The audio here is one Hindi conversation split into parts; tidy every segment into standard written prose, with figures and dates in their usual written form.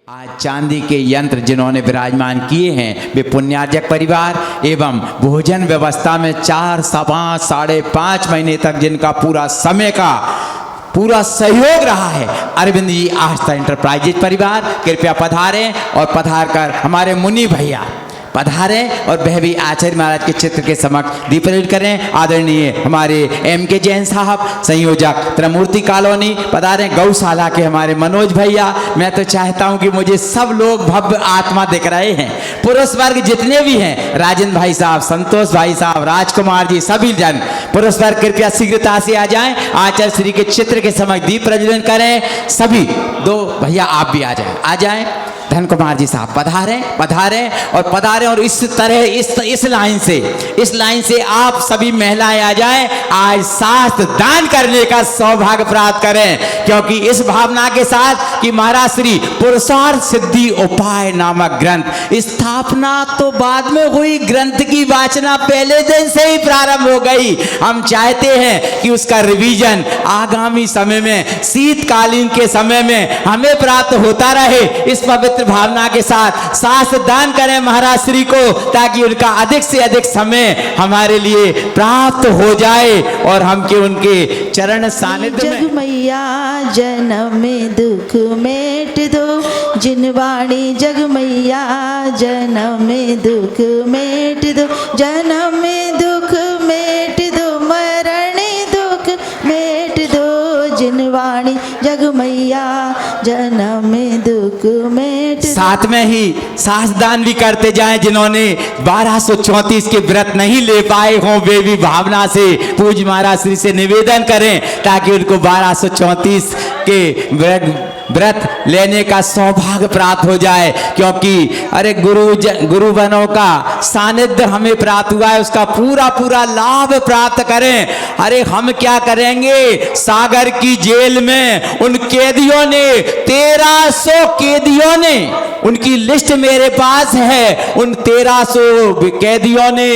आज चांदी के यंत्र जिन्होंने विराजमान किए हैं वे पुण्यार्जक परिवार एवं भोजन व्यवस्था में 4, 5, 5.5 महीने तक जिनका पूरा समय का पूरा सहयोग रहा है अरविंद जी आस्था इंटरप्राइजेज परिवार कृपया पधारें और पधार कर हमारे मुनि भैया पधारें और वह भी आचार्य महाराज के चित्र के समक्ष दीप प्रज्वलित करें। आदरणीय हमारे M.K. जैन साहब संयोजक त्रिमूर्ति कॉलोनी पधारें। गौशाला के हमारे मनोज भैया, मैं तो चाहता हूं कि मुझे सब लोग भव्य आत्मा दिख रहे हैं, पुरुष वर्ग जितने भी हैं, राजेंद्र भाई साहब, संतोष भाई साहब, राजकुमार जी, सभी जन पुरुष वर्ग कृपया शीघ्रता से आ जाएं, आचार्य श्री के चित्र के समक्ष दीप प्रज्वलन करें। सभी दो भैया आप भी आ जाएं। धन कुमार जी साहब पधारें और इस तरह इस लाइन से आप सभी महिलाएं आ जाएं, आज शास्त्र दान करने का सौभाग्य प्राप्त करें, क्योंकि इस भावना के साथ कि महाराज श्री पुरुषार्थ सिद्धि उपाय नामक ग्रंथ स्थापना तो बाद में हुई, ग्रंथ की वाचना पहले दिन से ही प्रारंभ हो गई। हम चाहते हैं कि उसका रिवीजन आगामी समय में शीतकालीन के समय में हमें प्राप्त होता रहे। इस पवित्र भावना के साथ शास्त्र दान करें महाराज श्री को, ताकि उनका अधिक से अधिक समय हमारे लिए प्राप्त हो जाए और हम के उनके चरण सानिध्य में। जग मैया जन्म में दुख मेट दो, जिनवाणी जग मैया जन्म में दुख मेट दो, जन्म में दुख मेट दो, मरण दुख मेट दो, जिनवाणी जग मैया जन्म में दुख मेट। साथ में ही शास्त्रदान भी करते जाएं, जिन्होंने 1234 के व्रत नहीं ले पाए हों वे भी भावना से पूज्य महाराज श्री से निवेदन करें, ताकि उनको 1234 के व्रत लेने का सौभाग्य प्राप्त हो जाए। क्योंकि अरे गुरु बनों का सानिध्य हमें प्राप्त हुआ है, उसका पूरा लाभ प्राप्त करें। अरे हम क्या करेंगे, सागर की जेल में उन कैदियों ने 1300 कैदियों ने, उनकी लिस्ट मेरे पास है, उन 1300 कैदियों ने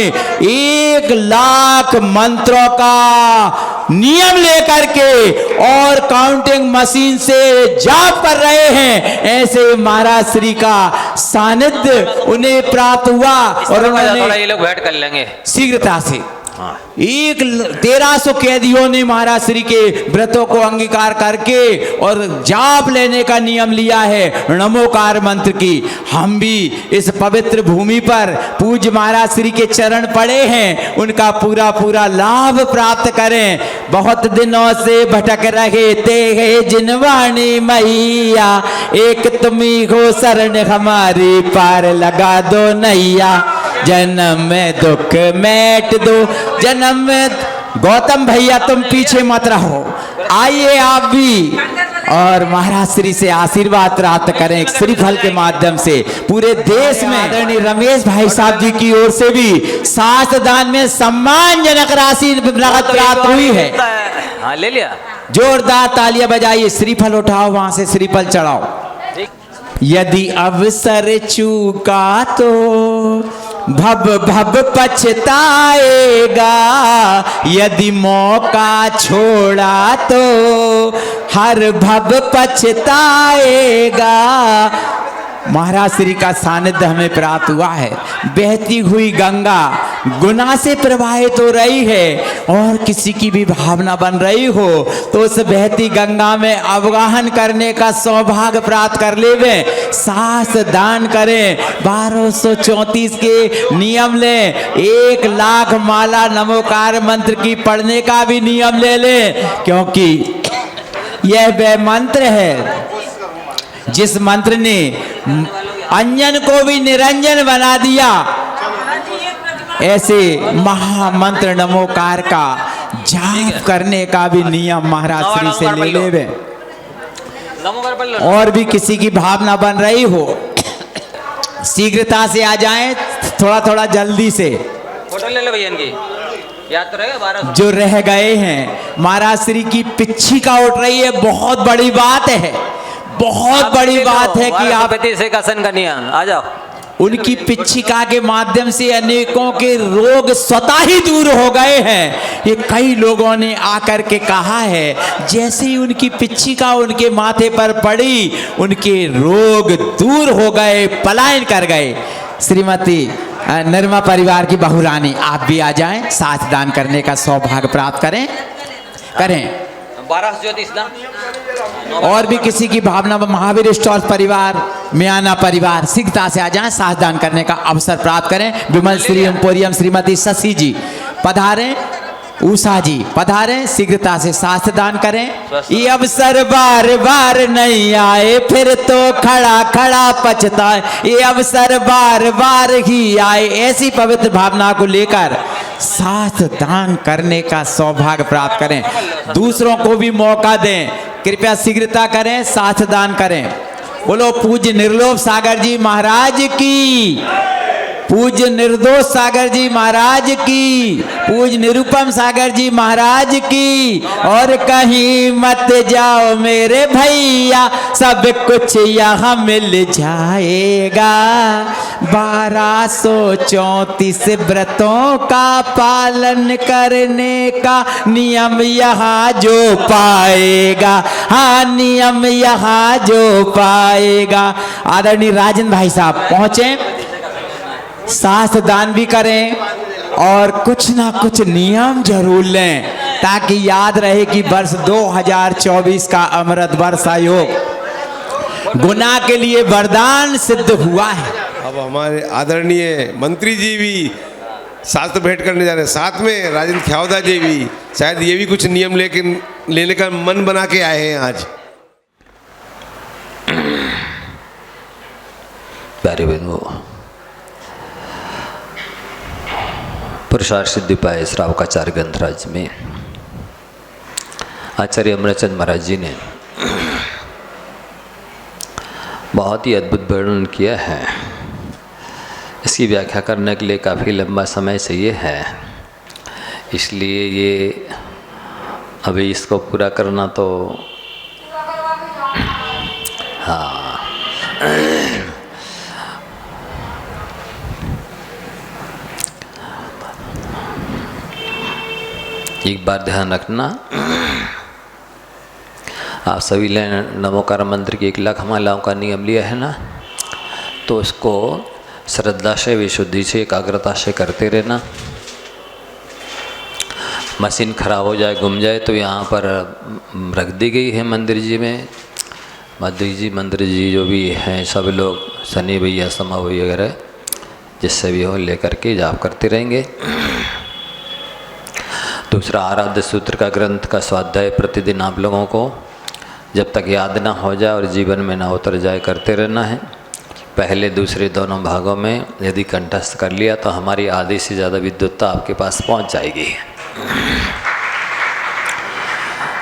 1 लाख मंत्रों का नियम लेकर के और काउंटिंग मशीन से जाप कर रहे हैं। ऐसे महाराज श्री का सानिध्य उन्हें प्राप्त हुआ और उन्होंने ये लोग बैठ कर लेंगे शीघ्रता से 1300 कैदियों ने महाराज श्री के व्रतों को अंगीकार करके और जाप लेने का नियम लिया है नमोकार मंत्र की। हम भी इस पवित्र भूमि पर पूज्य महाराज श्री के चरण पड़े हैं, उनका पूरा लाभ प्राप्त करें। बहुत दिनों से भटक रहे थे जिनवाणी मैया, एक तुम्ही हो शरण हमारी, पार लगा दो नैया, जन्म में दुख मेट दो, जन्म में। गौतम भैया तुम पीछे मत रहो, आइए आप भी और महाराज श्री से आशीर्वाद प्राप्त करें श्रीफल के माध्यम से। पूरे देश में आदरणीय रमेश भाई साहब जी की ओर से भी शास्त्र दान में सम्मानजनक राशि प्राप्त हुई है। हाँ ले लिया, जोरदार तालियां बजाइए, श्रीफल उठाओ, वहां से श्रीफल चढ़ाओ। यदि अवसर चूका तो भब पछताएगा, यदि मौका छोड़ा तो हर भब पछताएगा। महाराज श्री का सानिध्य हमें प्राप्त हुआ है। बहती हुई गंगा गुना से प्रवाहित हो रही है और किसी की भी भावना बन रही हो तो उस बहती गंगा में अवगाहन करने का सौभाग्य प्राप्त कर लेवे। शास्त्र दान करें, 1234 के नियम लें, 1 लाख माला नमोकार मंत्र की पढ़ने का भी नियम ले लें, क्योंकि यह वह मंत्र है जिस मंत्र ने अंजन को भी निरंजन बना दिया। ऐसे महामंत्र नमोकार का जाप करने का भी नियम महाराज श्री से ले लेवे। और भी किसी की भावना बन रही हो शीघ्रता से आ जाएं, थोड़ा जल्दी से। फोटो ले लो भैया इनकी, याद तो रहेगा 1200 जो रह गए हैं। महाराज श्री की पिच्छिका उठ रही है, बहुत बड़ी बात है, बहुत बड़ी बात है कि आप से का सन का नियम आ जाओ। उनकी पिच्छिका के माध्यम से अनेकों के रोग स्वतः ही दूर हो गए हैं। ये कई लोगों ने आकर के कहा है, जैसे ही उनकी पिच्छिका उनके माथे पर पड़ी उनके रोग दूर हो गए, पलायन कर गए। श्रीमती निर्मा परिवार की बहू रानी, आप भी आ जाएं, साथ दान करने का सौभाग्य प्राप्त करें। 12 ज्योतिष ना और भी किसी की भावना, महावीर स्टॉल परिवार, मियाना परिवार शीघ्रता से आ जाएं, साथ दान करने का अवसर प्राप्त करें। विमल श्री एम्पोरियम श्रीमती शशि जी पधारें, उषा जी पधारें, शीघ्रता से साथ दान करें। ये अवसर बार बार नहीं आए, फिर तो खड़ा खड़ा पछताए। ये अवसर बार बार ही आए, ऐसी पवित्र भावना को लेकर साथ दान करने का सौभाग्य प्राप्त करें। दूसरों को भी मौका दें, कृपया शीघ्रता करें, साथ दान करें। बोलो पूज्य निर्लोभ सागर जी महाराज की, पूज्य निर्दोष सागर जी महाराज की, पूज्य निरुपम सागर जी महाराज की। और कहीं मत जाओ मेरे भैया, सब कुछ यहाँ मिल जाएगा। 1234 व्रतों का पालन करने का नियम यहाँ जो पाएगा, हाँ नियम यहाँ जो पाएगा। आदरणीय राजन भाई साहब पहुंचे, साथ दान भी करें और कुछ ना कुछ नियम जरूर लें, ताकि याद रहे कि वर्ष 2024 का अमृत वर्ष आयोग गुना के लिए वरदान सिद्ध हुआ है। अब हमारे आदरणीय मंत्री जी भी साथ भेंट करने जा रहे हैं, साथ में राजेंद्र ख्यावदा जी भी, शायद ये भी कुछ नियम लेने का मन बना के आए हैं आज। प्यारे बहनों, पुरुषार्थ सिद्धि पाए श्रावकाचार्य ग्रंथराज में आचार्य अमरचंद महाराज जी ने बहुत ही अद्भुत वर्णन किया है। इसकी व्याख्या करने के लिए काफ़ी लंबा समय चाहिए है, इसलिए ये अभी इसको पूरा करना तो हाँ एक बार ध्यान रखना, आप सभी ने नमोकार मंत्र की 1 लाख मालाओं का नियम लिया है ना, तो उसको श्रद्धा से, विशुद्धि से, एकाग्रता से करते रहना। मशीन खराब हो जाए, गुम जाए तो यहाँ पर रख दी गई है मंदिर जी में। मंदिर जी जो भी हैं सब लोग, सनी भैया, समा भैया वगैरह, जिससे भी हो लेकर के जाप करते रहेंगे। दूसरा, आराध्य सूत्र का ग्रंथ का स्वाध्याय प्रतिदिन आप लोगों को जब तक याद ना हो जाए और जीवन में ना उतर जाए करते रहना है। पहले दूसरे दोनों भागों में यदि कंठस्थ कर लिया तो हमारी आधी से ज़्यादा विद्युत्ता आपके पास पहुंच जाएगी।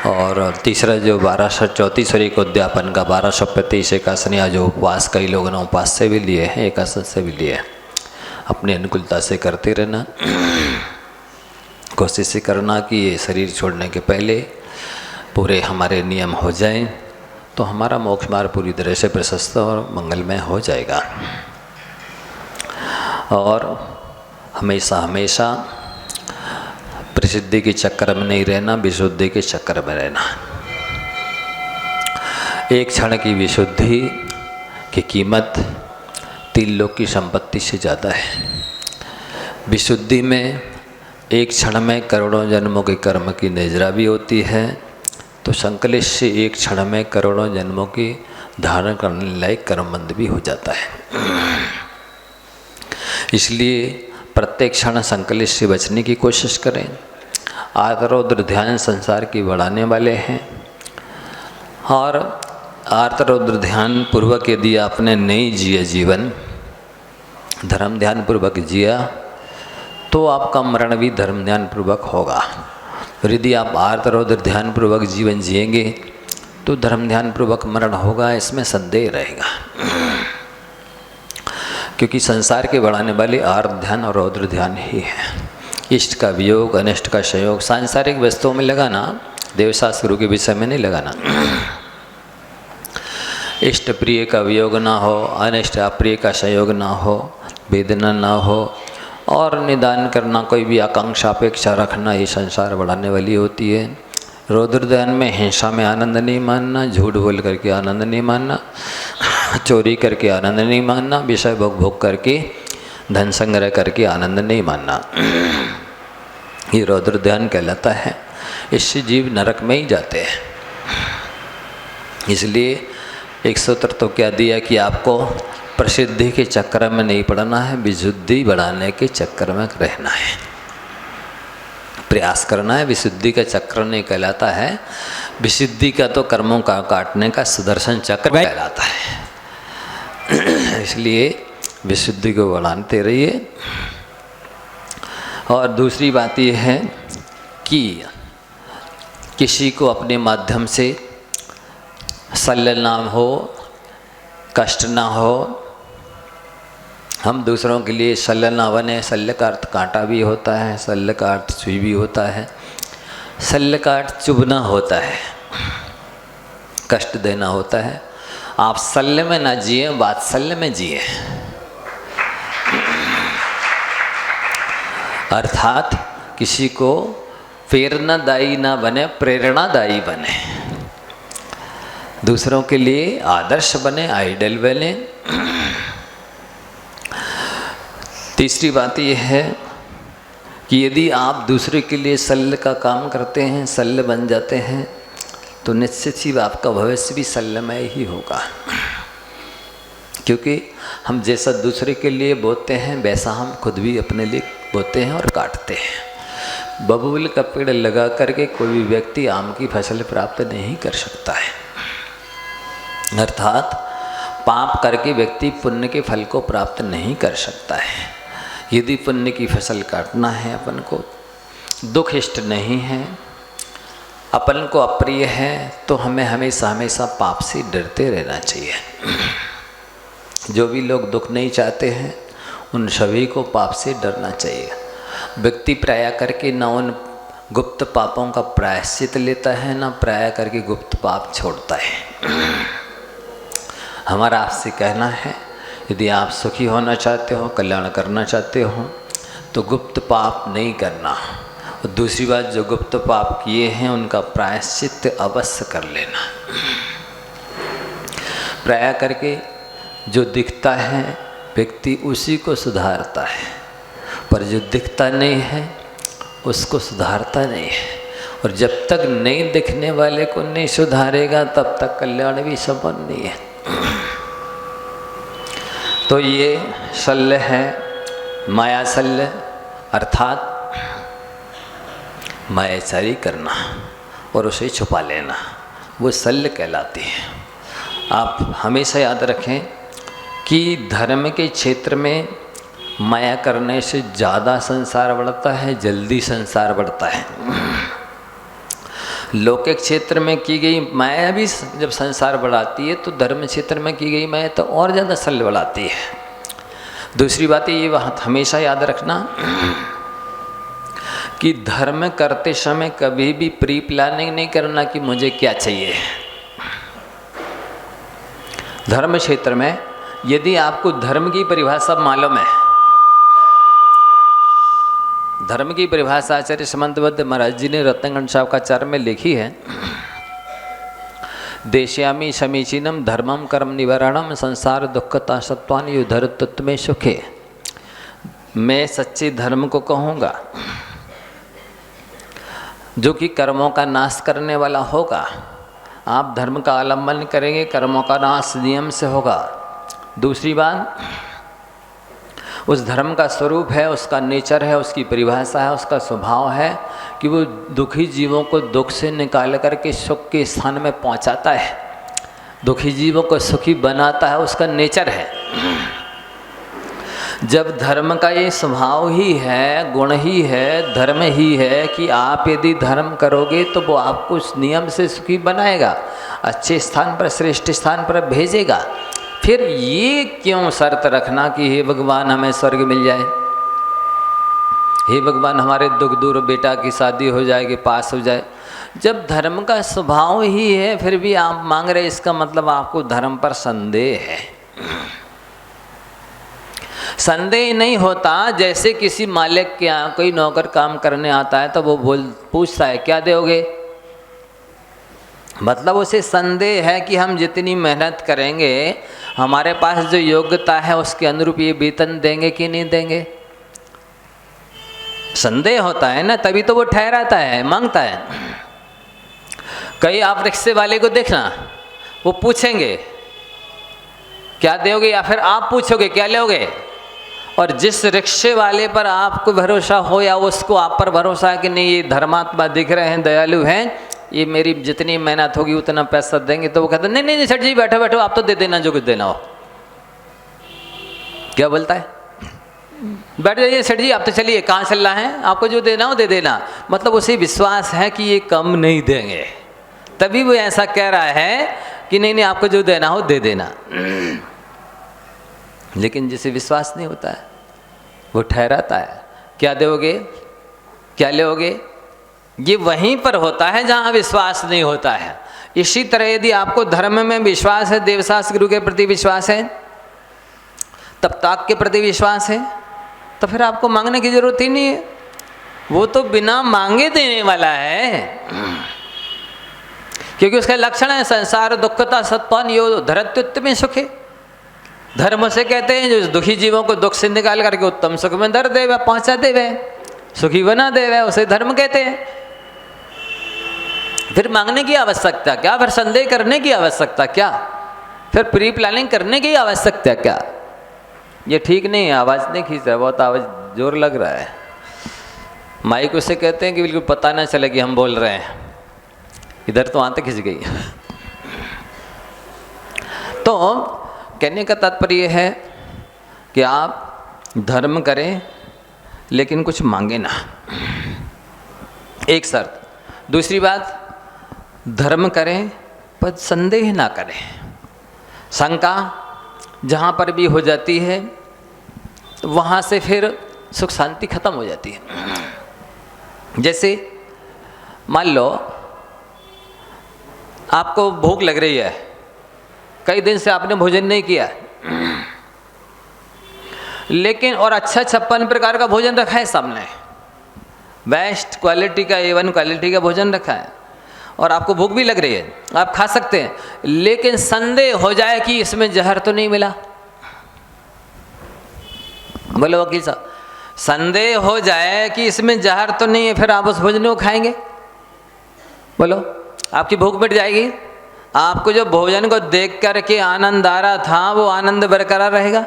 और तीसरा जो 1234 और एक उद्यापन का 1235 एकासनिया जो उपवास कई लोगों ने उपवास से भी लिए हैं, एकासन से भी लिए हैं, अपनी अनुकूलता से करते रहना। कोशिश करना कि ये शरीर छोड़ने के पहले पूरे हमारे नियम हो जाएं, तो हमारा मोक्ष मार्ग पूरी तरह से प्रशस्त और मंगलमय हो जाएगा। और हमेशा हमेशा प्रसिद्धि के चक्कर में नहीं रहना, विशुद्धि के चक्कर में रहना। एक क्षण की विशुद्धि की कीमत 3 लोक की संपत्ति से ज़्यादा है। विशुद्धि में एक क्षण में करोड़ों जन्मों के कर्म की निजरा भी होती है, तो संकलेश से एक क्षण में करोड़ों जन्मों की धारण करने लायक कर्मबंध भी हो जाता है। इसलिए प्रत्येक क्षण संकलेश से बचने की कोशिश करें। आर्तरौद्र ध्यान संसार की बढ़ाने वाले हैं, और आर्तरौद्र ध्यान पूर्वक यदि आपने नहीं जिया जीवन, धर्म ध्यान पूर्वक जिया, तो आपका मरण भी धर्म ध्यान पूर्वक होगा। और यदि आप आर्तरौद्र ध्यान पूर्वक जीवन जिएंगे तो धर्म ध्यान पूर्वक मरण होगा, इसमें संदेह रहेगा। क्योंकि संसार के बढ़ाने वाले आर्त ध्यान और रौद्र ध्यान ही है। इष्ट का वियोग, अनिष्ट का संयोग, सांसारिक वस्तुओं में लगाना, देवशास्त्र गुरु के विषय में नहीं लगाना। इष्ट प्रिय का वियोग ना हो, अनिष्ट अप्रिय का संयोग ना हो, वेदना ना हो, और निदान करना, कोई भी आकांक्षा अपेक्षा रखना, ये संसार बढ़ाने वाली होती है। रौद्र ध्यान में हिंसा में आनंद नहीं मानना, झूठ बोल करके आनंद नहीं मानना, चोरी करके आनंद नहीं मानना, विषय भोग भोग करके धन संग्रह करके आनंद नहीं मानना, ये रौद्र ध्यान कहलाता है। इससे जीव नरक में ही जाते हैं। इसलिए एक सूत्र तो क्या दिया कि आपको प्रसिद्धि के चक्कर में नहीं पड़ना है, विशुद्धि बढ़ाने के चक्कर में रहना है, प्रयास करना है। विशुद्धि का चक्र नहीं कहलाता है, विशुद्धि का तो कर्मों का काटने का सुदर्शन चक्र कहलाता है। इसलिए विशुद्धि को बढ़ाते रहिए। और दूसरी बात यह है कि किसी को अपने माध्यम से शल्य ना हो, कष्ट ना हो, हम दूसरों के लिए शल्य ना बने। शल्य का अर्थ कांटा भी होता है, शल्य का अर्थ सुई भी होता है, शल्य का अर्थ चुभना होता है, कष्ट देना होता है। आप शल्य में ना जिए, वात्सल्य में जिए, अर्थात किसी को प्रेरणादायी ना बने, प्रेरणादायी बने, दूसरों के लिए आदर्श बने, आइडल बने। तीसरी बात यह है कि यदि आप दूसरे के लिए शल्य का काम करते हैं, शल्य बन जाते हैं, तो निश्चित ही आपका भविष्य भी शल्यमय ही होगा। क्योंकि हम जैसा दूसरे के लिए बोते हैं, वैसा हम खुद भी अपने लिए बोते हैं और काटते हैं। बबूल का पेड़ लगा करके कोई भी व्यक्ति आम की फसल प्राप्त नहीं कर सकता है। अर्थात पाप करके व्यक्ति पुण्य के फल को प्राप्त नहीं कर सकता है। यदि पुण्य की फसल काटना है, अपन को दुख इष्ट नहीं है, अपन को अप्रिय है, तो हमें हमेशा हमेशा पाप से डरते रहना चाहिए। जो भी लोग दुख नहीं चाहते हैं, उन सभी को पाप से डरना चाहिए। व्यक्ति प्राय करके न उन गुप्त पापों का प्रायश्चित लेता है, न प्राय करके गुप्त पाप छोड़ता है। हमारा आपसे कहना है, यदि आप सुखी होना चाहते हो, कल्याण करना चाहते हो, तो गुप्त पाप नहीं करना। और दूसरी बात, जो गुप्त पाप किए हैं उनका प्रायश्चित अवश्य कर लेना। प्राय करके जो दिखता है व्यक्ति उसी को सुधारता है, पर जो दिखता नहीं है उसको सुधारता नहीं है। और जब तक नहीं दिखने वाले को नहीं सुधारेगा, तब तक कल्याण भी संपन्न नहीं है। तो ये शल्य है, माया शल्य, अर्थात मायाचारी करना और उसे छुपा लेना, वो शल्य कहलाती है। आप हमेशा याद रखें कि धर्म के क्षेत्र में माया करने से ज़्यादा संसार बढ़ता है, जल्दी संसार बढ़ता है। लौकिक क्षेत्र में की गई माया भी जब संसार बढ़ाती है, तो धर्म क्षेत्र में की गई माया तो और ज़्यादा शल्य बढ़ाती है। दूसरी बात ये बात हमेशा याद रखना कि धर्म करते समय कभी भी प्री प्लानिंग नहीं करना कि मुझे क्या चाहिए। धर्म क्षेत्र में यदि आपको धर्म की परिभाषा मालूम है, धर्म की परिभाषा आचार्य समंतबद्ध महाराज जी ने रत्नगण शावकाचार्य में लिखी है। देश्यामी समीचीनम धर्मम कर्म निवारणम संसार दुखता सत्वान युधर तत्व में सुखे। मैं सच्चे धर्म को कहूँगा जो कि कर्मों का नाश करने वाला होगा। आप धर्म का अवलंबन करेंगे, कर्मों का नाश नियम से होगा। दूसरी बात, उस धर्म का स्वरूप है, उसका नेचर है, उसकी परिभाषा है, उसका स्वभाव है कि वो दुखी जीवों को दुख से निकाल करके सुख के स्थान में पहुंचाता है, दुखी जीवों को सुखी बनाता है, उसका नेचर है। जब धर्म का ये स्वभाव ही है, गुण ही है, धर्म ही है कि आप यदि धर्म करोगे तो वो आपको उस नियम से सुखी बनाएगा, अच्छे स्थान पर, श्रेष्ठ स्थान पर भेजेगा, फिर ये क्यों शर्त रखना कि हे भगवान हमें स्वर्ग मिल जाए, हे भगवान हमारे दुख दूर, बेटा की शादी हो जाएगी, पास हो जाए। जब धर्म का स्वभाव ही है फिर भी आप मांग रहे, इसका मतलब आपको धर्म पर संदेह है। संदेह नहीं होता, जैसे किसी मालिक के यहाँ कोई नौकर काम करने आता है तो वो पूछता है क्या दोगे, मतलब उसे संदेह है कि हम जितनी मेहनत करेंगे हमारे पास जो योग्यता है उसके अनुरूप ये वेतन देंगे कि नहीं देंगे। संदेह होता है ना, तभी तो वो ठहराता है, मांगता है। कई आप रिक्शे वाले को देखना, वो पूछेंगे क्या दोगे या फिर आप पूछोगे क्या लोगे, और जिस रिक्शे वाले पर आपको भरोसा हो या उसको आप पर भरोसा है कि नहीं ये धर्मात्मा दिख रहे हैं, दयालु हैं, ये मेरी जितनी मेहनत होगी उतना पैसा देंगे, तो वो कहते नहीं नहीं सेठ जी बैठो बैठो, आप तो दे देना जो कुछ देना हो। क्या बोलता है, बैठ जाइए सेठ जी, आप तो चलिए, कहाँ चल रहा है, आपको जो देना हो दे देना। मतलब उसे विश्वास है कि ये कम नहीं देंगे, तभी वो ऐसा कह रहा है कि नहीं नहीं आपको जो देना हो दे देना। लेकिन जिसे विश्वास नहीं होता है वो ठहराता है, क्या दोगे क्या लोगे, ये वहीं पर होता है जहाँ विश्वास नहीं होता है। इसी तरह यदि आपको धर्म में विश्वास है, देवशास्त्र गुरु के प्रति विश्वास है, तब ताक के प्रति विश्वास है, तो फिर आपको मांगने की जरूरत ही नहीं है। वो तो बिना मांगे देने वाला है, क्योंकि उसका लक्षण है संसार दुखता सत्पान यो धरत्युत्तम में सुखे। धर्म से कहते हैं जो दुखी जीवों को दुख से निकाल करके उत्तम सुख में दर देवे, पहुंचा देवे, सुखी बना देवे, उसे धर्म कहते हैं। फिर मांगने की आवश्यकता क्या, फिर संदेह करने की आवश्यकता क्या, फिर प्री प्लानिंग करने की आवश्यकता क्या। ये ठीक नहीं है, आवाज़ नहीं खींच रहा, बहुत आवाज़ जोर लग रहा है। माइक उसे कहते हैं कि बिल्कुल पता ना चले कि हम बोल रहे हैं, इधर तो वहाँ तक खिंच गई। तो कहने का तात्पर्य है कि आप धर्म करें लेकिन कुछ मांगे ना, एक शर्त। दूसरी बात, धर्म करें पर संदेह ना करें। शंका जहाँ पर भी हो जाती है तो वहाँ से फिर सुख शांति खत्म हो जाती है। जैसे मान लो आपको भूख लग रही है, कई दिन से आपने भोजन नहीं किया, लेकिन और अच्छा 56 प्रकार का भोजन रखा है सामने, बेस्ट क्वालिटी का, A1 क्वालिटी का भोजन रखा है, और आपको भूख भी लग रही है, आप खा सकते हैं, लेकिन संदेह हो जाए कि इसमें जहर तो नहीं मिला। बोलो वकील साहब, संदेह हो जाए कि इसमें जहर तो नहीं है, फिर आप उस भोजन को खाएंगे? बोलो, आपकी भूख मिट जाएगी? आपको जो भोजन को देख करके आनंद आ रहा था वो आनंद बरकरार रहेगा?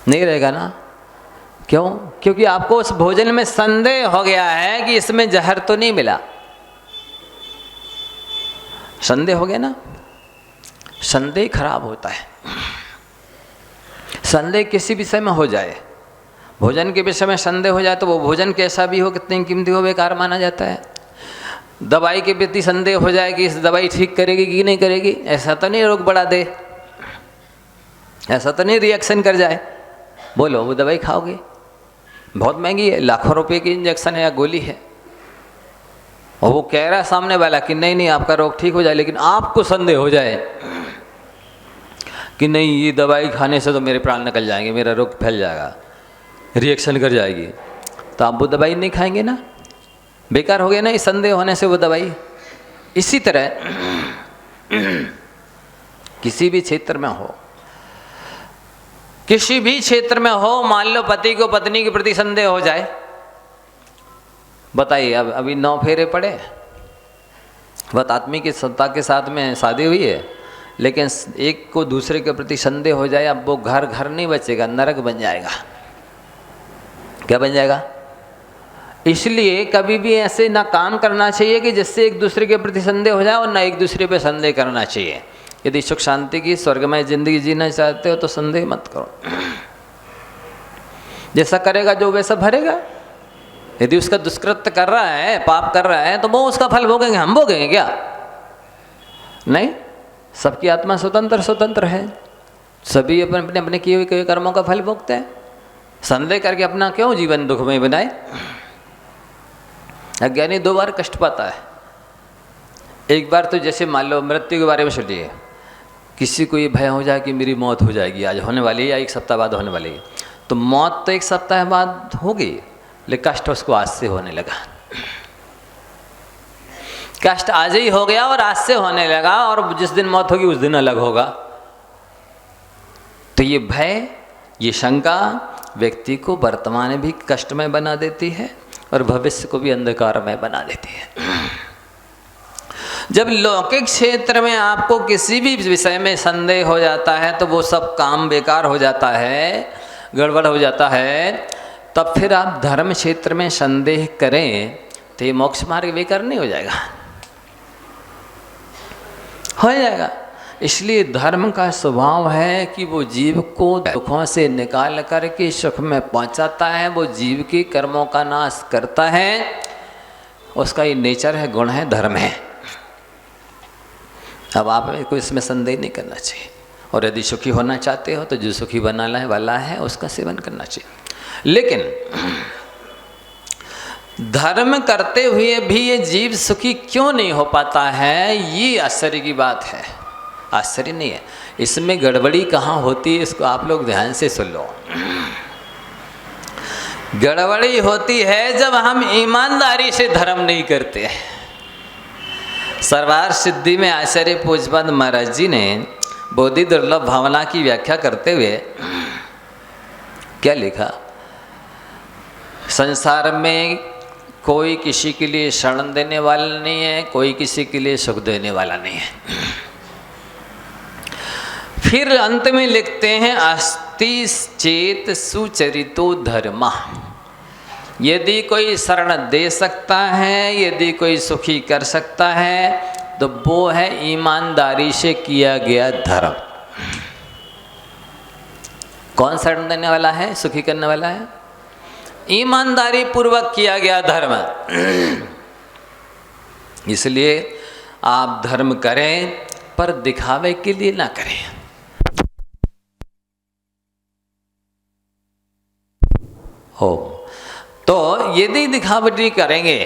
नहीं रहेगा ना। क्यों? क्योंकि आपको उस भोजन में संदेह हो गया है कि इसमें जहर तो नहीं मिला। संदेह हो गया ना, संदेह खराब होता है। संदेह किसी विषय में हो जाए, भोजन के विषय में संदेह हो जाए तो वो भोजन कैसा भी हो, कितनी कीमती हो, बेकार माना जाता है। दवाई के प्रति संदेह हो जाए कि इस दवाई ठीक करेगी कि नहीं करेगी, ऐसा तो नहीं रोग बढ़ा दे, ऐसा तो नहीं रिएक्शन कर जाए, बोलो वो दवाई खाओगे? बहुत महंगी है, लाखों रुपए की इंजेक्शन है या गोली है, और वो कह रहा है सामने वाला कि नहीं नहीं आपका रोग ठीक हो जाए, लेकिन आपको संदेह हो जाए कि नहीं ये दवाई खाने से तो मेरे प्राण निकल जाएंगे, मेरा रोग फैल जाएगा, रिएक्शन कर जाएगी, तो आप वो दवाई नहीं खाएंगे ना, बेकार हो गया ना इस संदेह होने से वो दवाई। इसी तरह किसी भी क्षेत्र में हो, किसी भी क्षेत्र में हो, मान लो पति को पत्नी के प्रति संदेह हो जाए, बताइए, अब अभी 9 फेरे पड़े, बहुत आदमी की सत्ता के साथ में शादी हुई है, लेकिन एक को दूसरे के प्रति संदेह हो जाए, अब वो घर घर नहीं बचेगा, नरक बन जाएगा। क्या बन जाएगा? इसलिए कभी भी ऐसे ना काम करना चाहिए कि जिससे एक दूसरे के प्रति संदेह हो जाए, और ना एक दूसरे पे संदेह करना चाहिए। यदि सुख शांति की स्वर्गमय जिंदगी जीना चाहते हो तो संदेह मत करो। जैसा करेगा जो वैसा भरेगा। यदि उसका दुष्कृत्य कर रहा है, पाप कर रहा है, तो वो उसका फल भोगेंगे, हम भोगेंगे क्या? नहीं, सबकी आत्मा स्वतंत्र स्वतंत्र है, सभी अपने अपने किए हुए कर्मों का फल भोगते हैं। संदेह करके अपना क्यों जीवन दुखमय बनाए? अज्ञानी 2 बार कष्ट पाता है। एक बार तो जैसे मान लो मृत्यु के बारे में सोचिए, किसी को ये भय हो जाए कि मेरी मौत हो जाएगी, आज होने वाली है या 1 सप्ताह बाद होने वाली है, तो मौत तो 1 सप्ताह बाद होगी, लेकिन कष्ट उसको आज से होने लगा। कष्ट आज ही हो गया और आज से होने लगा, और जिस दिन मौत होगी उस दिन अलग होगा। तो ये भय, ये शंका व्यक्ति को वर्तमान में भी कष्टमय बना देती है और भविष्य को भी अंधकारमय बना देती है। जब लौकिक क्षेत्र में आपको किसी भी विषय में संदेह हो जाता है तो वो सब काम बेकार हो जाता है, गड़बड़ हो जाता है, तब फिर आप धर्म क्षेत्र में संदेह करें तो ये मोक्ष मार्ग बेकार नहीं हो जाएगा? हो जाएगा। इसलिए धर्म का स्वभाव है कि वो जीव को दुखों से निकाल करके सुख में पहुंचाता है, वो जीव के कर्मों का नाश करता है, उसका ये नेचर है, गुण है, धर्म है। अब आप को इसमें संदेह नहीं करना चाहिए। और यदि सुखी होना चाहते हो तो जो सुखी बनाने वाला है उसका सेवन करना चाहिए। लेकिन धर्म करते हुए भी ये जीव सुखी क्यों नहीं हो पाता है, ये आश्चर्य की बात है। आश्चर्य नहीं है, इसमें गड़बड़ी कहाँ होती है इसको आप लोग ध्यान से सुन लो। गड़बड़ी होती है जब हम ईमानदारी से धर्म नहीं करते। सर्वार सिद्धि में आचार्य पूज्यपाद महाराज जी ने बोधि दुर्लभ भावना की व्याख्या करते हुए क्या लिखा? संसार में कोई किसी के लिए शरण देने वाला नहीं है, कोई किसी के लिए सुख देने वाला नहीं है। फिर अंत में लिखते हैं अस्ति चेत सुचरितो धर्मा। यदि कोई शरण दे सकता है, यदि कोई सुखी कर सकता है, तो वो है ईमानदारी से किया गया धर्म। कौन शरण देने वाला है, सुखी करने वाला है? ईमानदारी पूर्वक किया गया धर्म। इसलिए आप धर्म करें पर दिखावे के लिए ना करें। हो तो यदि दिखावटी करेंगे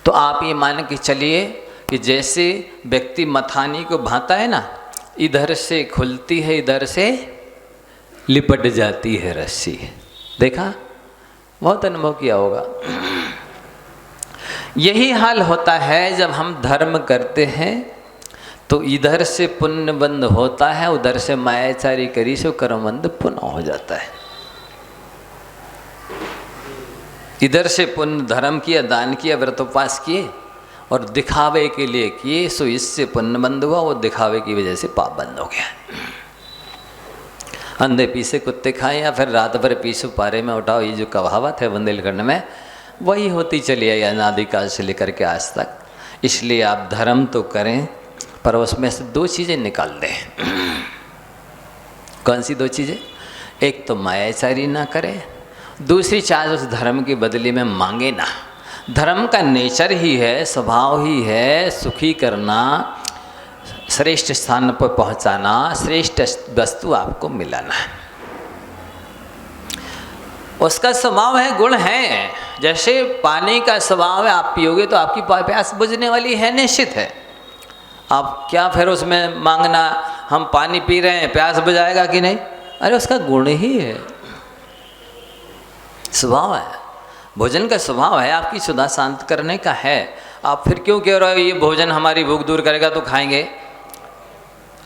तो आप ये मान के चलिए कि जैसे व्यक्ति मथानी को भाता है ना, इधर से खुलती है, इधर से लिपट जाती है रस्सी। देखा, बहुत अनुभव किया होगा। यही हाल होता है जब हम धर्म करते हैं तो इधर से पुण्य बंद होता है, उधर से मायाचारी करी सो कर्म बंद पुनः हो जाता है। इधर से पुण्य धर्म किया, दान किया, व्रत उपवास किए और दिखावे के लिए किए, सो इससे पुण्य बंद हुआ, वो दिखावे की वजह से पाप बंद हो गया। अंधे पीसे कुत्ते खाएं या फिर रात भर पीसो पारे में उठाओ, ये जो कहावत है बुंदेलखंड में, वही होती चली आई अनादिकाल से लेकर के आज तक। इसलिए आप धर्म तो करें पर उसमें से 2 चीज़ें निकाल दें। कौन सी 2 चीज़ें? एक तो मायाचारी ना करें, दूसरी चार्ज उस धर्म के बदले में मांगे ना। धर्म का नेचर ही है, स्वभाव ही है सुखी करना, श्रेष्ठ स्थान पर पहुंचाना, श्रेष्ठ वस्तु आपको मिलाना। उसका स्वभाव है, गुण है। जैसे पानी का स्वभाव है, आप पियोगे तो आपकी प्यास बुझने वाली है, निश्चित है। आप क्या फिर उसमें मांगना, हम पानी पी रहे हैं प्यास बुझाएगा कि नहीं? अरे उसका गुण ही है, स्वभाव है। भोजन का स्वभाव है आपकी सुधा शांत करने का है। आप फिर क्यों कह रहे हो ये भोजन हमारी भूख दूर करेगा तो खाएंगे?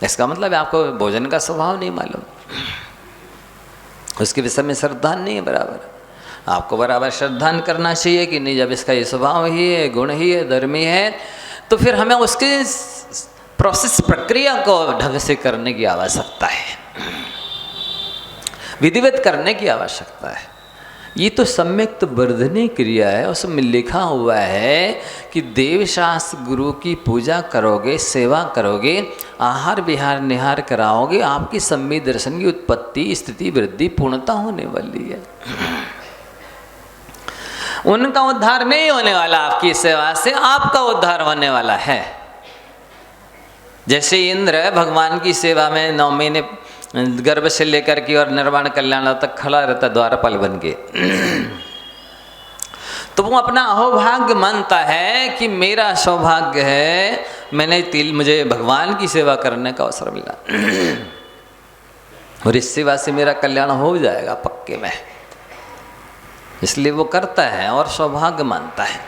इसका मतलब है आपको भोजन का स्वभाव नहीं मालूम, उसके विषय में श्रद्धा नहीं है बराबर। आपको बराबर श्रद्धा करना चाहिए कि नहीं, जब इसका ये स्वभाव ही है, गुण ही है, धर्मी है, तो फिर हमें उसके प्रोसेस प्रक्रिया को ढंग से करने की आवश्यकता है, विधिवत करने की आवश्यकता है। ये तो सम्यक्त वर्धनी क्रिया है। उसमें लिखा हुआ है कि देवशास्त्र गुरु की पूजा करोगे, सेवा करोगे, आहार विहार निहार कराओगे, आपकी सम्यक दर्शन की उत्पत्ति स्थिति वृद्धि पूर्णता होने वाली है। उनका उद्धार नहीं होने वाला, आपकी सेवा से आपका उद्धार होने वाला है। जैसे इंद्र भगवान की सेवा में 9 महीने गर्भ से लेकर के और निर्वाण कल्याण तक खड़ा रहता द्वारपाल बन के। तो वो अपना अहोभाग्य मानता है कि मेरा सौभाग्य है, मुझे भगवान की सेवा करने का अवसर मिला और इस सेवा से मेरा कल्याण हो जाएगा पक्के में, इसलिए वो करता है और सौभाग्य मानता है।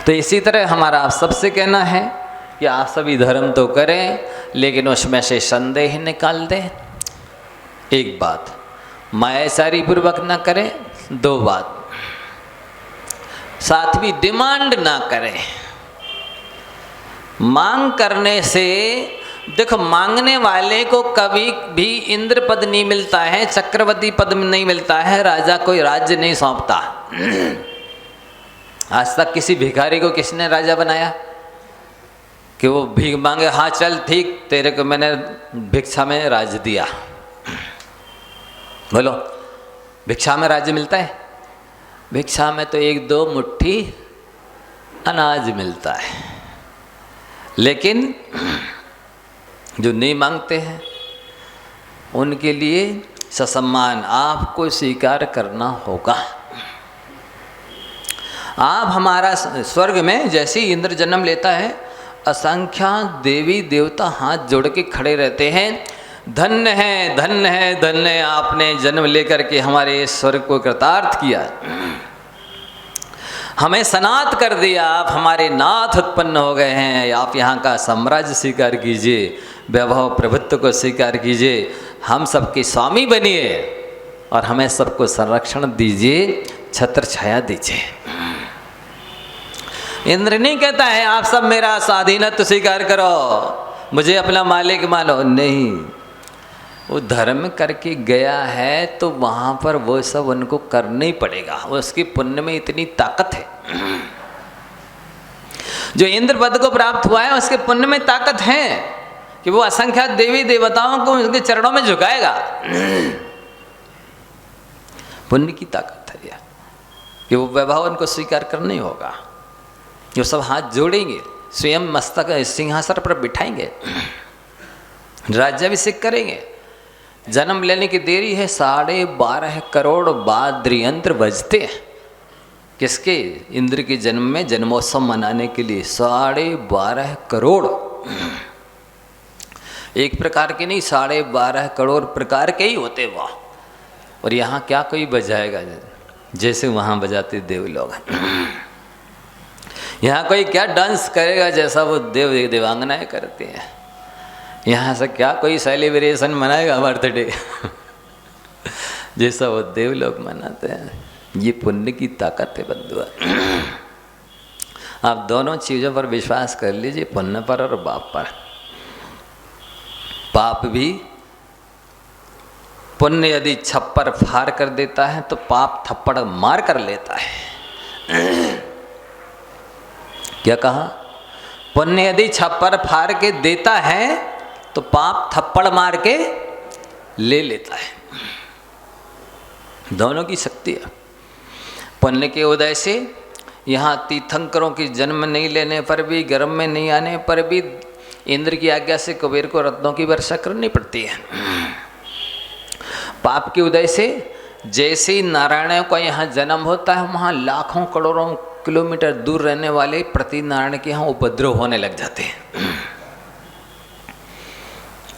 तो इसी तरह हमारा आप सबसे कहना है कि आप सभी धर्म तो करें, लेकिन उसमें से संदेह निकाल दें। एक बात, मायाचारी पूर्वक ना करें। दो बात, सातवीं डिमांड ना करें। मांग करने से देखो, मांगने वाले को कभी भी इंद्र पद नहीं मिलता है, चक्रवर्ती पद नहीं मिलता है, राजा कोई राज्य नहीं सौंपता। आज तक किसी भिखारी को किसने राजा बनाया कि वो भीख मांगे, हाँ चल ठीक, तेरे को मैंने भिक्षा में राज्य दिया। बोलो, भिक्षा में राज्य मिलता है? भिक्षा में तो एक दो मुट्ठी अनाज मिलता है, लेकिन जो नहीं मांगते हैं उनके लिए ससम्मान आपको स्वीकार करना होगा। आप हमारा स्वर्ग में जैसे ही इंद्र जन्म लेता है, असंख्य देवी देवता हाथ जोड़ के खड़े रहते हैं, धन्य है धन्य है धन्य है, आपने जन्म लेकर के हमारे इस स्वर्ग को कृतार्थ किया, हमें सनात कर दिया, आप हमारे नाथ उत्पन्न हो गए हैं, आप यहाँ का साम्राज्य स्वीकार कीजिए, वैभव प्रभुत्व को स्वीकार कीजिए, हम सबके स्वामी बनिए और हमें सबको संरक्षण दीजिए, छत्र छाया दीजिए। इंद्र नहीं कहता है आप सब मेरा स्वाधीनत्व स्वीकार करो, मुझे अपना मालिक मानो, नहीं। वो धर्म करके गया है तो वहाँ पर वो सब उनको करना ही पड़ेगा, उसके पुण्य में इतनी ताकत है। जो इंद्र पद को प्राप्त हुआ है उसके पुण्य में ताकत है कि वो असंख्यात देवी देवताओं को उनके चरणों में झुकाएगा। पुण्य की ताकत है यार, कि वो वैभव उनको स्वीकार करना ही होगा। जो सब हाथ जोड़ेंगे, स्वयं मस्तक सिंहासन पर बिठाएंगे, राज्याभिषेक करेंगे। जन्म लेने की देरी है, 12.5 करोड़ वाद्य यंत्र बजते हैं। किसके? इंद्र के जन्म में जन्मोत्सव मनाने के लिए 12.5 करोड़। एक प्रकार के नहीं, 12.5 करोड़ प्रकार के ही होते वह। और यहाँ क्या कोई बजाएगा जैसे वहाँ बजाते देव लोग। यहाँ कोई क्या डांस करेगा जैसा वो देव देवांगनाएं करते हैं। यहाँ से क्या कोई सेलिब्रेशन मनाएगा बर्थडे जैसा वो देव लोग मनाते हैं। ये पुण्य की ताकत है बंधुआ। आप दोनों चीज़ों पर विश्वास कर लीजिए, पुण्य पर और पाप पर। पाप भी, पुण्य यदि छप्पर फाड़ कर देता है तो पाप थप्पड़ मार कर लेता है। क्या कहा? पुण्य यदि छप्पर फाड़ के देता है तो पाप थप्पड़ मार के ले लेता है। दोनों की शक्ति है। पुण्य के उदय से यहाँ तीर्थंकरों की जन्म नहीं लेने पर भी, गर्भ में नहीं आने पर भी इंद्र की आज्ञा से कुबेर को रत्नों की वर्षा करनी पड़ती है। पाप के उदय से जैसे ही नारायण का यहाँ जन्म होता है, वहाँ लाखों करोड़ों किलोमीटर दूर रहने वाले प्रति नारायण के यहाँ उपद्रव होने लग जाते हैं,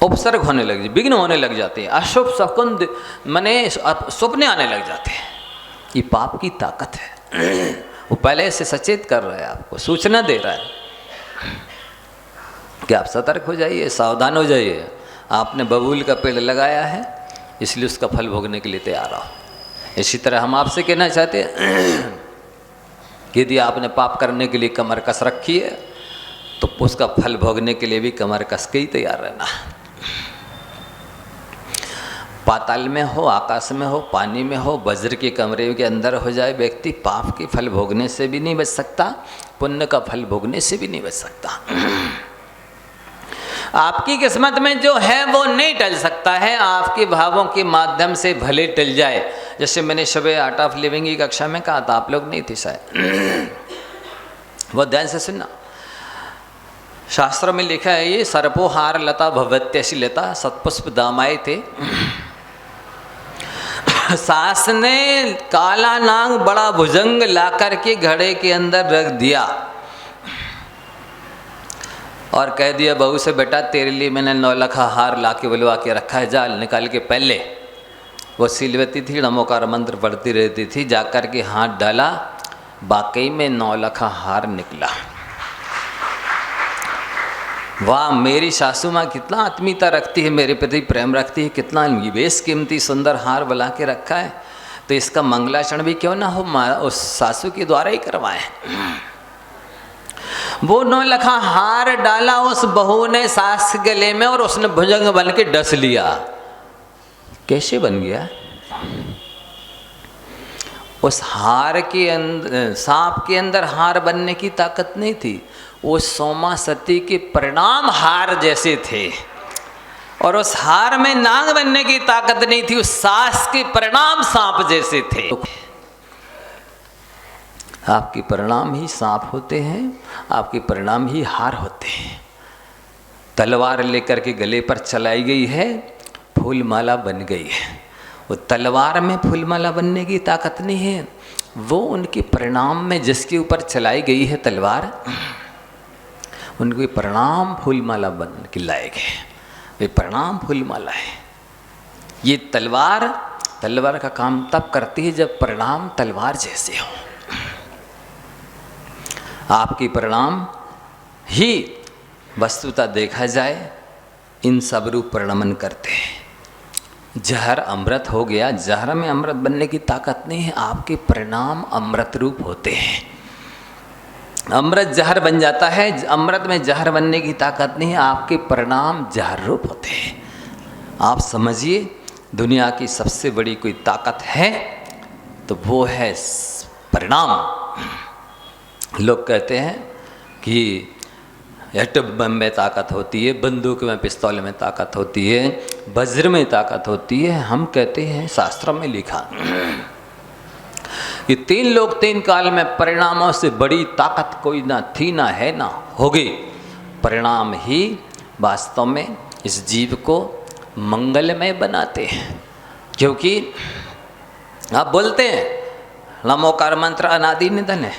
उपसर्ग होने लग जाते, विघ्न होने लग जाते हैं, अशुभ शकुन मने सपने आने लग जाते हैं। ये पाप की ताकत है। वो पहले से सचेत कर रहा है, आपको सूचना दे रहा है कि आप सतर्क हो जाइए, सावधान हो जाइए। आपने बबूल का पेड़ लगाया है, इसलिए उसका फल भोगने के लिए तैयार हो। इसी तरह हम आपसे कहना चाहते हैं कि यदि आपने पाप करने के लिए कमर कस रखी है तो उसका फल भोगने के लिए भी कमर कस के ही तैयार रहना। पाताल में हो, आकाश में हो, पानी में हो, वज्र के कमरे के अंदर हो जाए व्यक्ति, पाप के फल भोगने से भी नहीं बच सकता, पुण्य का फल भोगने से भी नहीं बच सकता। आपकी किस्मत में जो है वो नहीं टल सकता है, आपके भावों के माध्यम से भले टल जाए। जैसे मैंने सुबह आर्ट ऑफ लिविंग की कक्षा में कहा था, आप लोग नहीं थे शायद, वो ध्यान से सुनना। शास्त्र में लिखा है ये सर्पोहार लता भवत्यसी लता सत्पुष्प दामाए थे। सास ने काला नाग बड़ा भुजंग ला करके घड़े के अंदर रख दिया और कह दिया बहू से, बेटा तेरे लिए मैंने 9 लखा हार ला के बुलवा के रखा है, जा निकाल के पहले। वो सिलवती थी, नमोकार मंत्र पढ़ती रहती थी, जाकर के हाथ डाला, वाकई में 9 लखा हार निकला। वाह, मेरी सासू माँ कितना आत्मीयता रखती है, मेरे प्रति प्रेम रखती है, कितना बेश कीमती सुंदर हार बना के रखा है। तो इसका मंगलाचरण भी क्यों ना हो उस सासू के द्वारा ही करवाएं। वो 9 लखा हार डाला उस बहू ने सास के गले में और उसने भुजंग बन के डस लिया। कैसे बन गया? उस हार के अंदर, सांप के अंदर हार बनने की ताकत नहीं थी, वो सोमा सती के परिणाम हार जैसे थे। और उस हार में नाग बनने की ताकत नहीं थी, उस सास के परिणाम सांप जैसे थे। आपके परिणाम ही सांप होते हैं, आपके परिणाम ही हार होते हैं। तलवार लेकर के गले पर चलाई गई है, फूलमाला बन गई है। वो तलवार में फूलमाला बनने की ताकत नहीं है, वो उनके परिणाम में जिसके ऊपर चलाई गई है तलवार, उनके परिणाम फूलमाला बन के लाए गए। वे परिणाम फूलमाला है। ये तलवार का काम तब करती है जब परिणाम तलवार जैसे हो। आपके परिणाम ही वस्तुतः देखा जाए इन सब रूप परिणमन करते हैं। जहर अमृत हो गया, जहर में अमृत बनने की ताकत नहीं है, आपके परिणाम अमृत रूप होते हैं। अमृत जहर बन जाता है, अमृत में जहर बनने की ताकत नहीं है, आपके परिणाम जहर रूप होते हैं। आप समझिए, दुनिया की सबसे बड़ी कोई ताकत है तो वो है परिणाम। लोग कहते हैं कि एटम बम में ताकत होती है, बंदूक में पिस्तौल में ताकत होती है, वज्र में ताकत होती है। हम कहते हैं शास्त्रों में लिखा ये 3 लोग 3 काल में परिणामों से बड़ी ताकत कोई ना थी, ना है, ना होगी। परिणाम ही वास्तव में इस जीव को मंगलमय बनाते हैं। क्योंकि आप बोलते हैं नमोकार मंत्र अनादि निधन है,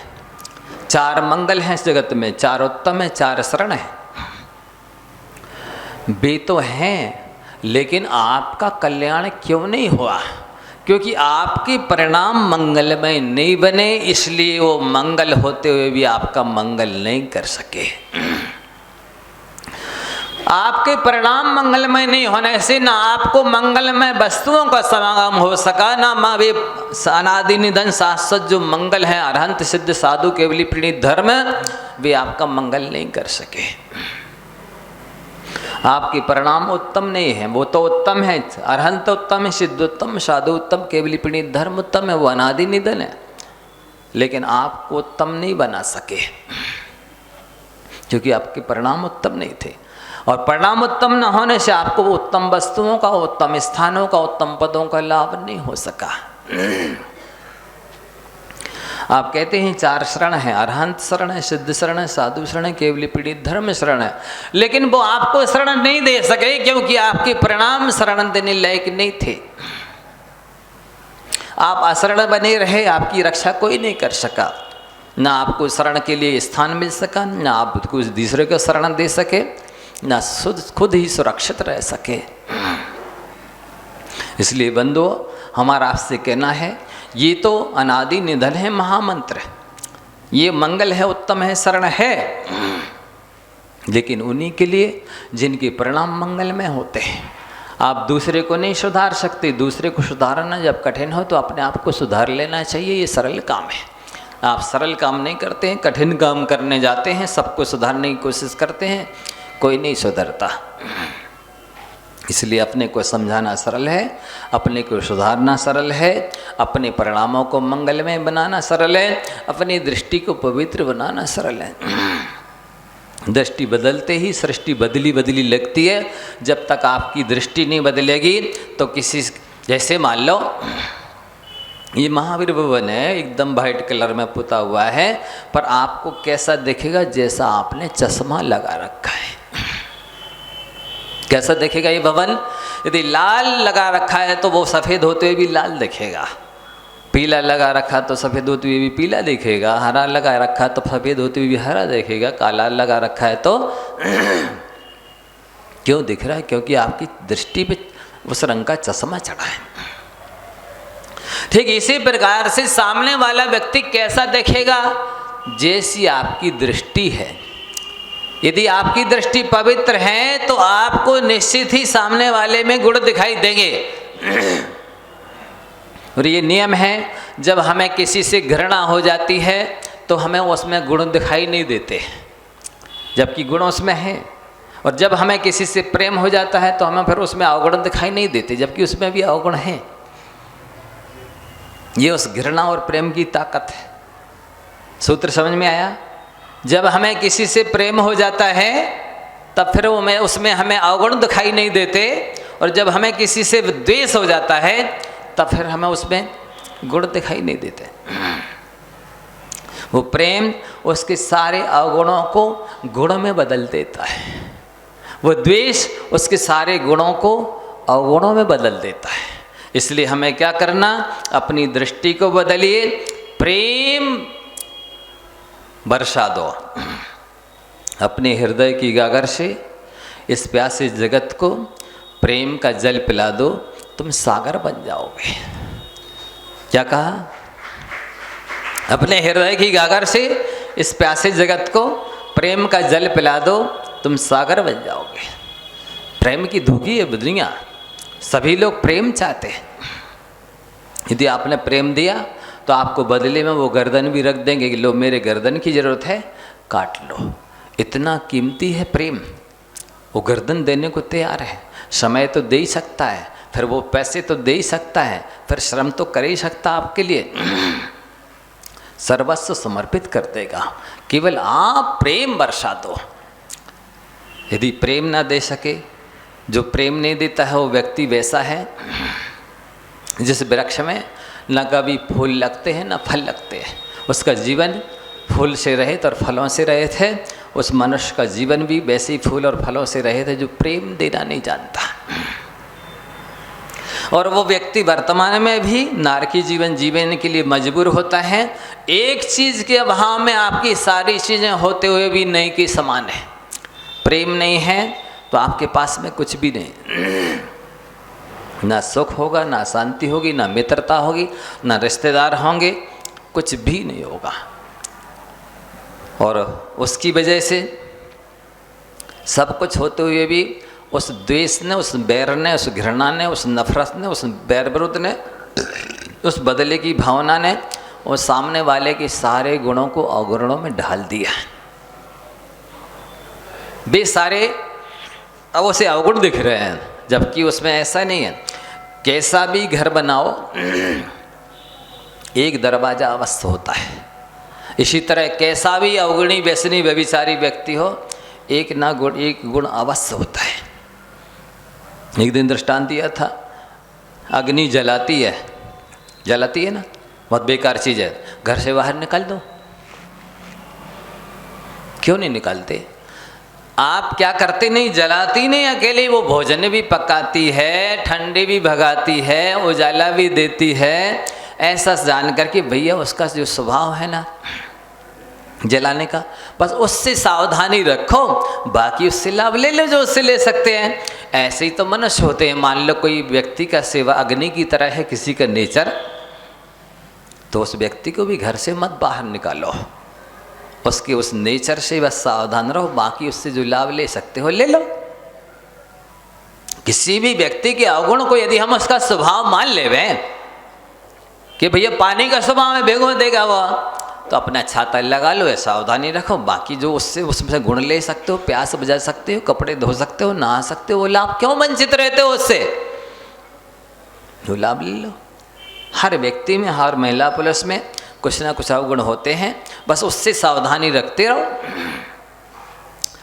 4 मंगल हैं इस जगत में, 4 उत्तम है, 4 शरण है। वे तो हैं, लेकिन आपका कल्याण क्यों नहीं हुआ? क्योंकि आपके परिणाम मंगलमय नहीं बने, इसलिए वो मंगल होते हुए भी आपका मंगल नहीं कर सके। आपके परिणाम मंगलमय नहीं होने से ना आपको मंगलमय वस्तुओं का समागम हो सका, ना माँ वे अनादि निधन शाश्वत जो मंगल है, अरहंत सिद्ध साधु केवली प्रणीत धर्म, वे आपका मंगल नहीं कर सके। आपके परिणाम उत्तम नहीं है, वो तो उत्तम है, अरहंत उत्तम है, सिद्ध उत्तम, साधु उत्तम, केवली प्रणीत धर्म उत्तम है, वो अनादि निधन है। लेकिन आपको उत्तम नहीं बना सके क्योंकि आपके परिणाम उत्तम नहीं थे। और परिणाम उत्तम न होने से आपको उत्तम वस्तुओं का, उत्तम स्थानों का, उत्तम पदों का लाभ नहीं हो सका। आप कहते हैं 4 शरण है, अरहंत शरण है, सिद्ध शरण है, साधु शरण है, केवली पीड़ित धर्म शरण है। लेकिन वो आपको शरण नहीं दे सके क्योंकि आपके परिणाम शरण देने लायक नहीं थे। आप अशरण बने रहे, आपकी रक्षा कोई नहीं कर सका। ना आपको शरण के लिए स्थान मिल सका, ना आप कुछ दूसरे को शरण दे सके, ना खुद ही सुरक्षित रह सके। इसलिए बंधुओं, हमारा आपसे कहना है, ये तो अनादि निधन है महामंत्र, ये मंगल है, उत्तम है, शरण है, लेकिन उन्हीं के लिए जिनके परिणाम मंगलमय होते हैं। आप दूसरे को नहीं सुधार सकते, दूसरे को सुधारना जब कठिन हो तो अपने आप को सुधार लेना चाहिए, ये सरल काम है। आप सरल काम नहीं करते हैं, कठिन काम करने जाते हैं, सबको सुधारने की कोशिश करते हैं, कोई नहीं सुधरता। इसलिए अपने को समझाना सरल है, अपने को सुधारना सरल है, अपने परिणामों को मंगलमय बनाना सरल है, अपनी दृष्टि को पवित्र बनाना सरल है। दृष्टि बदलते ही सृष्टि बदली बदली लगती है। जब तक आपकी दृष्टि नहीं बदलेगी तो किसी, जैसे मान लो ये महावीर भवन है, एकदम वाइट कलर में पुता हुआ है, पर आपको कैसा दिखेगा? जैसा आपने चश्मा लगा रखा है। कैसा दिखेगा ये भवन? यदि लाल लगा रखा है तो वो सफ़ेद होते हुए भी लाल दिखेगा, पीला लगा रखा तो सफ़ेद होते हुए भी पीला दिखेगा, हरा लगा रखा तो सफ़ेद होते हुए भी हरा दिखेगा, काला लगा रखा है तो क्यों दिख रहा है? क्योंकि आपकी दृष्टि पे उस रंग का चश्मा चढ़ा है। ठीक इसी प्रकार से सामने वाला व्यक्ति कैसा दिखेगा? जैसी आपकी दृष्टि है। यदि आपकी दृष्टि पवित्र है तो आपको निश्चित ही सामने वाले में गुण दिखाई देंगे। और ये नियम है, जब हमें किसी से घृणा हो जाती है तो हमें उसमें गुण दिखाई नहीं देते, जबकि गुण उसमें है। और जब हमें किसी से प्रेम हो जाता है तो हमें फिर उसमें अवगुण दिखाई नहीं देते, जबकि उसमें भी अवगुण है। ये उस घृणा और प्रेम की ताकत है। सूत्र समझ में आया? जब हमें किसी से प्रेम हो जाता है तब फिर वो उसमें हमें अवगुण दिखाई नहीं देते, और जब हमें किसी से द्वेष हो जाता है तब फिर हमें उसमें गुण दिखाई नहीं देते। वो प्रेम उसके सारे अवगुणों को गुणों में बदल देता है, वो द्वेष उसके सारे गुणों को अवगुणों में बदल देता है। इसलिए हमें क्या करना? अपनी दृष्टि को बदलिए, प्रेम बरसा दो अपने हृदय की गागर से, इस प्यासे जगत को प्रेम का जल पिला दो, तुम सागर बन जाओगे। क्या कहा? अपने हृदय की गागर से इस प्यासे जगत को प्रेम का जल पिला दो, तुम सागर बन जाओगे। प्रेम की धूकी है दुनिया, सभी लोग प्रेम चाहते हैं। यदि आपने प्रेम दिया तो आपको बदले में वो गर्दन भी रख देंगे कि लो मेरे गर्दन की ज़रूरत है, काट लो। इतना कीमती है प्रेम, वो गर्दन देने को तैयार है। समय तो दे ही सकता है, फिर वो पैसे तो दे ही सकता है, फिर श्रम तो कर ही सकता आपके लिए, सर्वस्व समर्पित कर देगा। केवल आप प्रेम बरसा दो। यदि प्रेम ना दे सके, जो प्रेम नहीं देता है, वो व्यक्ति वैसा है जिस वृक्ष में न कभी फूल लगते हैं न फल लगते हैं। उसका जीवन फूल से रहित और फलों से रहित है। उस मनुष्य का जीवन भी वैसे ही फूल और फलों से रहित है जो प्रेम देना नहीं जानता। और वो व्यक्ति वर्तमान में भी नारकी जीवन जीने के लिए मजबूर होता है। एक चीज़ के अभाव में आपकी सारी चीज़ें होते हुए भी नहीं के समान है। प्रेम नहीं है तो आपके पास में कुछ भी नहीं, ना सुख होगा, ना शांति होगी, ना मित्रता होगी, ना रिश्तेदार होंगे, कुछ भी नहीं होगा। और उसकी वजह से सब कुछ होते हुए भी उस द्वेष ने, उस बैर ने, उस घृणा ने, उस नफरत ने, उस बैर विरुद्ध ने, उस बदले की भावना ने उस सामने वाले के सारे गुणों को अवगुणों में ढाल दिया। वे सारे अब उसे अवगुण दिख रहे हैं, जबकि उसमें ऐसा नहीं है। कैसा भी घर बनाओ एक दरवाज़ा अवश्य होता है। इसी तरह कैसा भी अवगुणी व्यसनी व्यभिचारी व्यक्ति हो, एक गुण अवश्य होता है। एक दिन दृष्टांत दिया था, अग्नि जलाती है ना, बहुत बेकार चीज़ है, घर से बाहर निकाल दो। क्यों नहीं निकालते? आप क्या करते? नहीं जलाती नहीं अकेले, वो भोजन भी पकाती है, ठंडी भी भगाती है, उजाला भी देती है, ऐसा जान करके भैया उसका जो स्वभाव है ना जलाने का, बस उससे सावधानी रखो, बाकी उससे लाभ ले लो जो उससे ले सकते हैं। ऐसे ही तो मनुष्य होते हैं। मान लो कोई व्यक्ति का सेवा अग्नि की तरह है किसी का नेचर, तो उस व्यक्ति को भी घर से मत बाहर निकालो, उसके उस नेचर से बस सावधान रहो, बाकी उससे जो लाभ ले सकते हो ले लो। किसी भी व्यक्ति के अवगुण को यदि हम उसका स्वभाव मान लेवे कि भैया पानी का स्वभाव है, भिगो देगा वो, तो अपना छाता लगा लो, सावधानी रखो, बाकी जो उससे उसमें गुण ले सकते हो, प्यास बुझा सकते हो, कपड़े धो सकते हो, नहा सकते हो, वो लाभ क्यों वंचित रहते हो उससे? जो लाभ ले लो। हर व्यक्ति में, हर महिला पुरुष में कुछ ना कुछ अवगुण होते हैं, बस उससे सावधानी रखते रहो।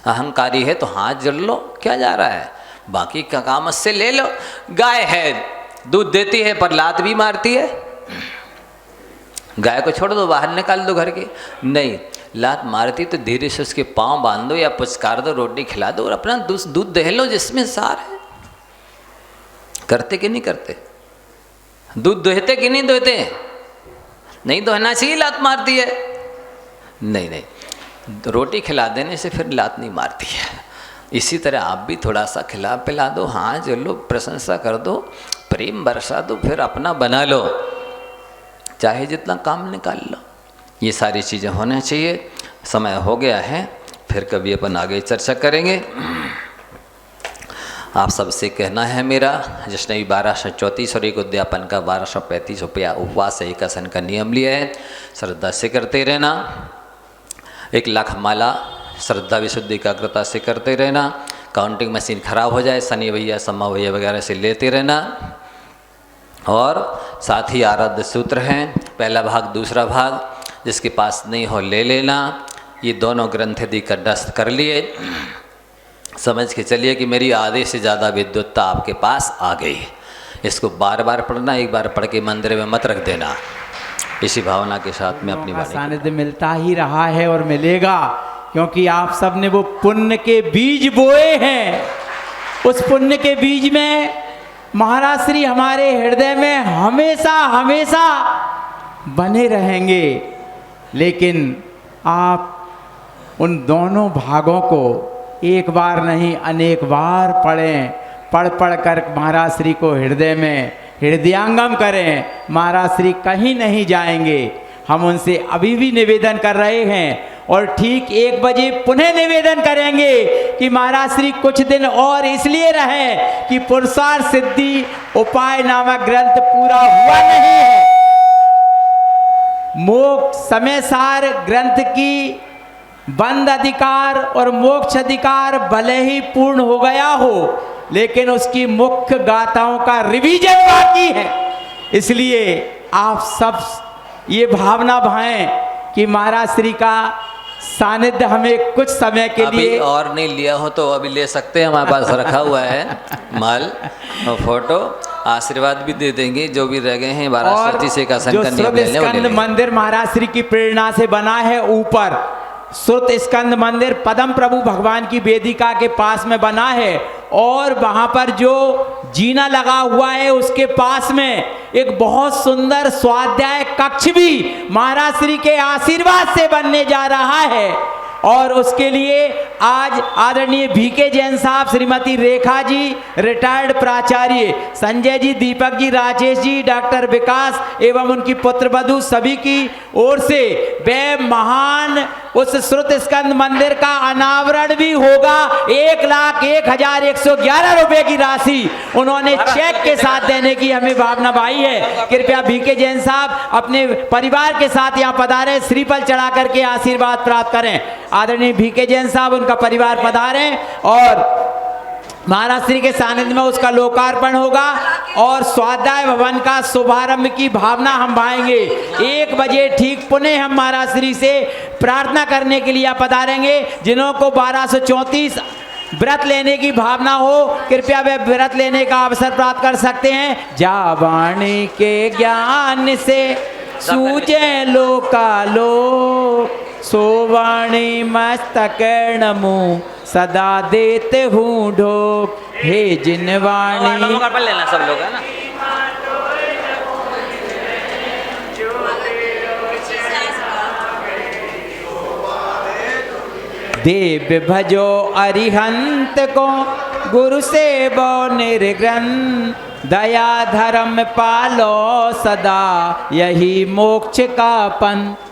अहंकारी है तो हाथ जड़ लो, क्या जा रहा है, बाकी का काम उससे ले लो। गाय है दूध देती है पर लात भी मारती है, गाय को छोड़ दो, बाहर निकाल दो घर के। नहीं, लात मारती तो धीरे से उसके पाँव बांध दो या पुचकार दो, रोटी खिला दो और अपना दूध दे लो जिसमें सार है। करते कि नहीं करते? दूध दोहते कि नहीं दोहते? नहीं दोहना चाहिए, लात मारती है। नहीं नहीं, रोटी खिला देने से फिर लात नहीं मारती है। इसी तरह आप भी थोड़ा सा खिला पिला दो, हाँ जो लो, प्रशंसा कर दो, प्रेम बरसा दो, फिर अपना बना लो, चाहे जितना काम निकाल लो। ये सारी चीज़ें होना चाहिए। समय हो गया है, फिर कभी अपन आगे चर्चा करेंगे। आप सबसे कहना है मेरा, जिसने भी 1234 और एक उद्यापन का 1235 रुपया उपवास एक आसन का नियम लिया है, श्रद्धा से करते रहना। 1 लाख माला श्रद्धा विशुद्धि एकाग्रता से करते रहना। काउंटिंग मशीन खराब हो जाए, शनि भैया सम्मा भैया वगैरह से लेते रहना। और साथ ही आराध्य सूत्र हैं, पहला भाग दूसरा भाग, जिसके पास नहीं हो ले लेना। ये दोनों ग्रंथ यदि कंठस्थ कर लिए, समझ के चलिए कि मेरी आधे से ज़्यादा विद्वत्ता आपके पास आ गई। इसको बार बार पढ़ना, एक बार पढ़ के मंदिर में मत रख देना। इसी भावना के साथ में अपनी वाणी सानिध्य मिलता ही रहा है और मिलेगा, क्योंकि आप सब ने वो पुण्य के बीज बोए हैं। उस पुण्य के बीज में महाराज श्री हमारे हृदय में हमेशा हमेशा बने रहेंगे। लेकिन आप उन दोनों भागों को एक बार नहीं अनेक बार पढ़ें, पढ़ पढ़ कर महाराज श्री को हृदय में हृदयांगम करें। महाराज श्री कहीं नहीं जाएंगे। हम उनसे अभी भी निवेदन कर रहे हैं और ठीक 1 बजे पुनः निवेदन करेंगे कि महाराज श्री कुछ दिन और इसलिए रहें कि पुरुषार्थ सिद्धि उपाय नामक ग्रंथ पूरा हुआ नहीं है। मोक्ष समय सार ग्रंथ की बंद अधिकार और मोक्ष अधिकार भले ही पूर्ण हो गया हो, लेकिन उसकी मुख्य गाथाओं का रिवीजन बाकी है। इसलिए आप सब ये भावना भाएं कि महाराज श्री का सानिध्य हमें कुछ समय के अभी लिए और नहीं लिया हो तो अभी ले सकते हैं, हमारे पास रखा हुआ है माल और फोटो। आशीर्वाद भी दे देंगे जो भी रह गए हैं। 12 से का जो श्रुत स्कंद मंदिर महाराज श्री की प्रेरणा से बना है, ऊपर श्रुत स्कंद मंदिर पद्म प्रभु भगवान की वेदिका के पास में बना है, और वहाँ पर जो जीना लगा हुआ है उसके पास में एक बहुत सुंदर स्वाध्याय कक्ष भी महाराज श्री के आशीर्वाद से बनने जा रहा है। और उसके लिए आज आदरणीय भीके जैन साहब, श्रीमती रेखा जी रिटायर्ड प्राचार्य, संजय जी, दीपक जी, राजेश जी, डॉक्टर विकास एवं उनकी पुत्रवधू सभी की ओर से वे महान उस श्रुत स्कंद मंदिर का अनावरण भी होगा। 1,01,111 रुपए की राशि उन्होंने चेक के साथ देने की हमें भावना भाई है। कृपया भीके जैन साहब अपने परिवार के साथ यहाँ पधारें, श्रीफल चढ़ा करके आशीर्वाद प्राप्त करें। आदरणीय भीके जैन साहब, उनका परिवार पधारें और महाराज श्री के सानिध्य में उसका लोकार्पण होगा और स्वाध्याय भवन का शुभारंभ की भावना हम भाएंगे। 1 बजे ठीक पुनः हम महाराज श्री से प्रार्थना करने के लिए पधारेंगे। जिन्हों को 1234 व्रत लेने की भावना हो, कृपया वे व्रत लेने का अवसर प्राप्त कर सकते हैं। जावाणी के ज्ञान से सूझे लोकालोक, सोवाणी मस्तक नमो सदा देते हूँ ढोक। हे जिनवाणी पढ़ लेना सब लोग, है ना। देव भजो अरिहंत को, गुरु से बो निर्ग्रन, दया धर्म पालो सदा, यही मोक्ष का पंथ।